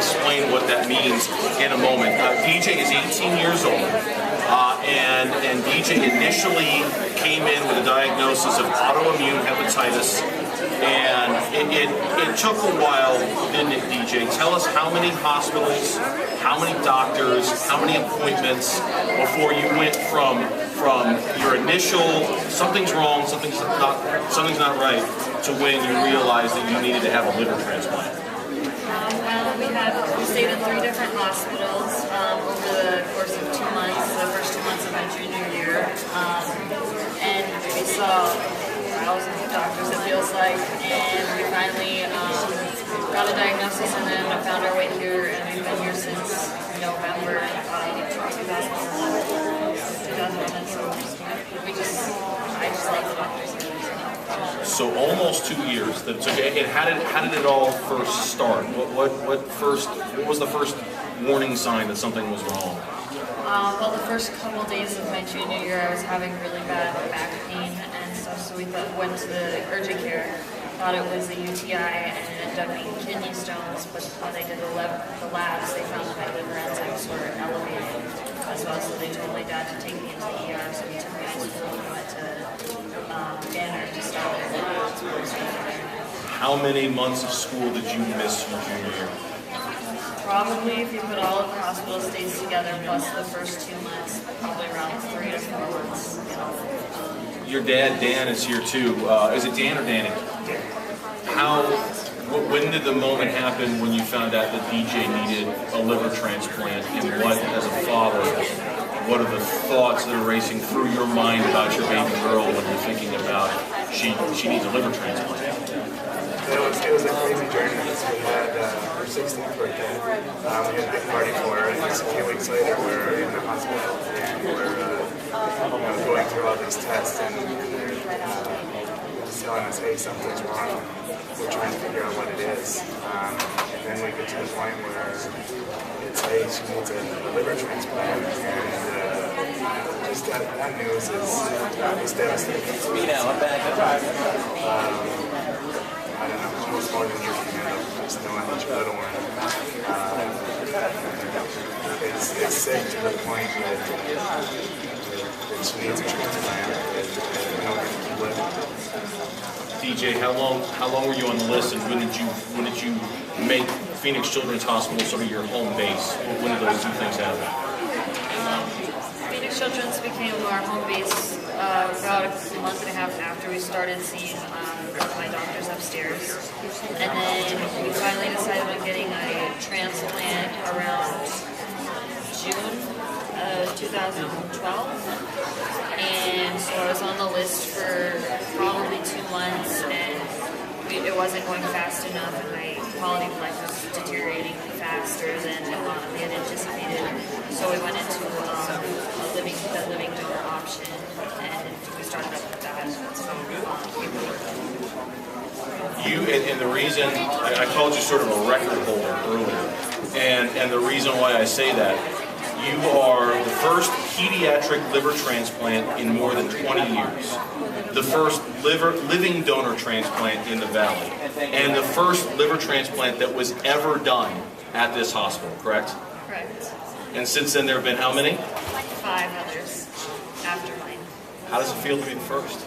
explain what that means in a moment. DJ is 18 years old, and DJ initially came in with a diagnosis of autoimmune hepatitis, and it took a while, didn't it, DJ? Tell us how many hospitals, how many doctors, how many appointments before you went from your initial something's wrong, something's not right, to when you realized that you needed to have a liver transplant. We stayed in 3 different hospitals over the course of 2 months, the first 2 months of my junior year, and we saw thousands of doctors, it feels like, and we finally got a diagnosis, and then found our way here, and we've been here since November 2011, so I just like the doctors here. So almost 2 years. That's okay. And how did it all first start? What was the first warning sign that something was wrong? Well, the first couple days of my junior year, I was having really bad back pain and stuff, so we went to the urgent care, thought it was a UTI, and it ended up being kidney stones, but when they did the labs, they found that my liver enzymes were elevated as well, so they told my dad to take me into the ER, so he took me to school and went to Banner to start it. How many months of school did you miss your junior year? Probably, if you put all of the hospital stays together, plus the first 2 months, probably around 3 to 4 months. Your dad, Dan, is here too. Is it Dan or Danny? When did the moment happen when you found out that DJ needed a liver transplant, and what, as a father, what are the thoughts that are racing through your mind about your baby girl when you're thinking about she needs a liver transplant? It was a crazy journey. We had her 16th birthday. We had a big party for her, and just a few weeks later we're in the hospital, and we're going through all these tests, and they're telling us, hey, something's wrong. We're trying to figure out what it is. And then we get to the point where it's, hey, she needs a liver transplant, and just that news is devastating. I don't know, almost more than you can handle, just knowing that you're little one. It's sick to the point that she needs a transplant, and we don't get to keep living. DJ, how long were you on the list, and when did you make Phoenix Children's Hospital sort of your home base? When did those 2 things happen? Phoenix Children's became our home base about a month and a half after we started seeing my doctors upstairs, and then we finally decided on getting a transplant around June 2012, and so I was on the list for probably 2 months, and it wasn't going fast enough, and my quality of life was deteriorating faster than we had anticipated, so we went into the living donor option, and we started up with that. And the reason I called you sort of a record holder earlier, and the reason why I say that, you are the first pediatric liver transplant in more than 20 years, the first living donor transplant in the Valley, and the first liver transplant that was ever done at this hospital, correct? Correct. And since then there have been how many? 5 others after mine. How does it feel to be the first?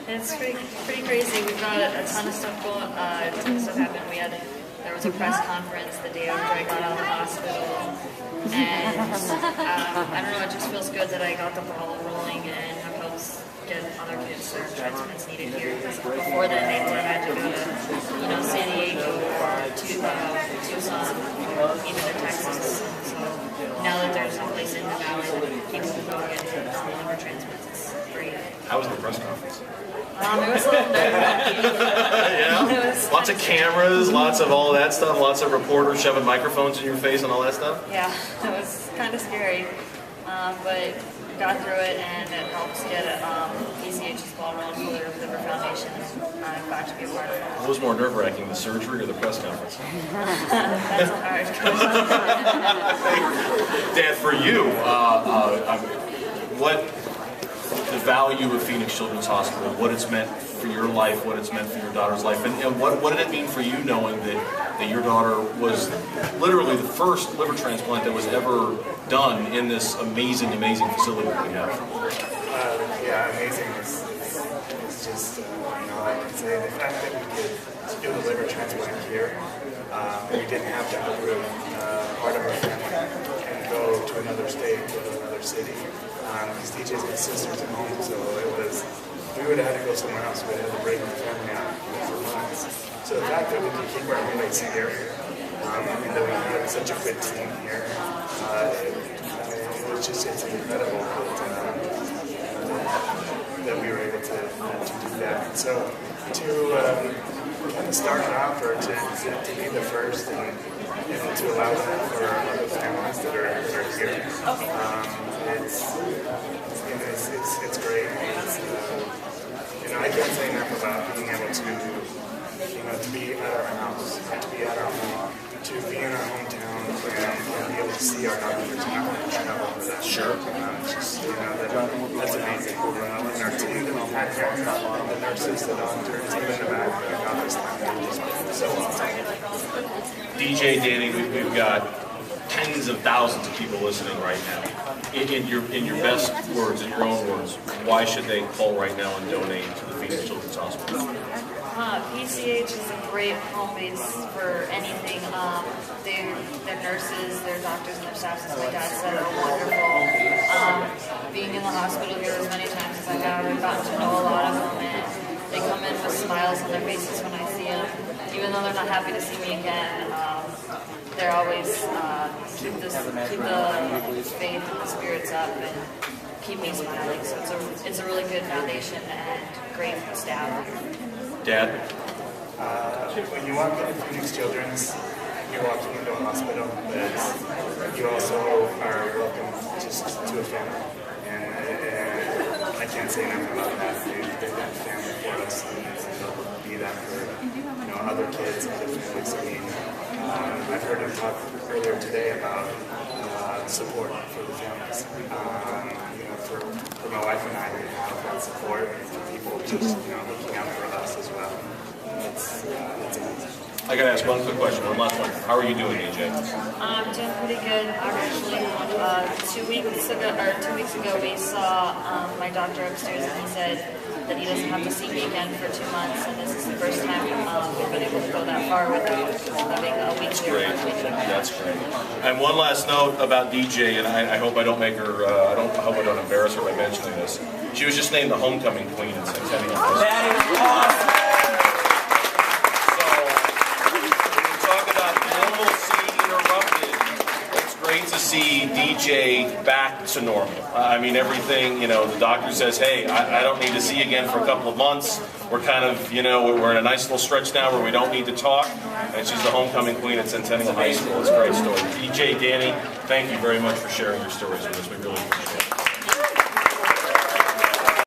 It's pretty crazy. We've got a ton of stuff going. A ton of stuff happened. There was a press conference the day after I got out of the hospital, and I don't know. It just feels good that I got the ball rolling and have helped get other kids their transplants needed here. Because before then, they would have had to go to San Diego or Tucson, even to Texas. So now that there's a place in the Valley that people can go get liver transplants, it's great. How was the press conference? It was a little nerve-wracking. Lots of cameras, lots of all that stuff, lots of reporters shoving microphones in your face and all that stuff? Yeah, it was kind of scary, but got through it, and it helps get PCH's ball rolling for the Liver Foundation. I'm glad to be a part of it. What was more nerve-wracking, the surgery or the press conference? That's a hard question. Dan, for you, what the value of Phoenix Children's Hospital, what it's meant for your life, what it's meant for your daughter's life, and what did it mean for you knowing that your daughter was literally the first liver transplant that was ever done in this amazing, amazing facility that we have? Yeah, amazing. It's just, all I can say. The fact that we could do the liver transplant here, we didn't have to uproot part of our family and go to another state, go to another city. Because DJ's got sisters at home, so we would have had to go somewhere else. We would have had to break the family out for months. So the fact that we could keep our roommates here, and that we had such a good team here, it's incredible that we were able to do that. And so to kind of start it off, or to be the first, and to allow that for other families that are here, it's great. I can't say enough about being able to be at our house, to be at our home, to be in our hometown, and be able to see our doctors and not have to travel for that. Sure. That's amazing. And our team that we've had here, the nurses, the doctors, even the back of the office, so awesome. DJ, Danny, we've got tens of thousands of people listening right now. In your best words, in your own words, why should they call right now and donate to the Phoenix Children's Hospital? PCH is a great home base for anything. Their nurses, their doctors, and their staffs, as my dad said, are wonderful. Being in the hospital here as many times as I have, I've gotten to know a lot of them, and they come in with smiles on their faces when I see them. Even though they're not happy to see me again, they're always keep the faith and the spirits up and keep me smiling. So it's a really good foundation and great staff. Dad? When you walk into Phoenix Children's, you're walking into a hospital, but you also are welcome just to a family. And I can't say enough about that. They've been family for us, and they'll be that for other kids, other families. I mean, I've heard him talk earlier today about support for the families. For my wife and I, we have that support, and for people just looking out for us as well. It's amazing. I gotta ask one quick question, one last one. How are you doing, DJ? I'm doing pretty good. Actually, 2 weeks ago, we saw my doctor upstairs, and he said that he doesn't have to see me again for 2 months, and this is the first time we've been able to go that far without having a weekly or monthly treatment. That's great. And one last note about DJ, and I hope I don't make her, I hope I don't embarrass her by mentioning this. She was just named the homecoming queen in Centennial. That is awesome. To see DJ back to normal. I mean, everything, the doctor says, hey, I don't need to see you again for a couple of months. We're kind of, we're in a nice little stretch now where we don't need to talk. And she's the homecoming queen at Centennial High School. It's a great story. DJ, Danny, thank you very much for sharing your stories with us. We really appreciate it.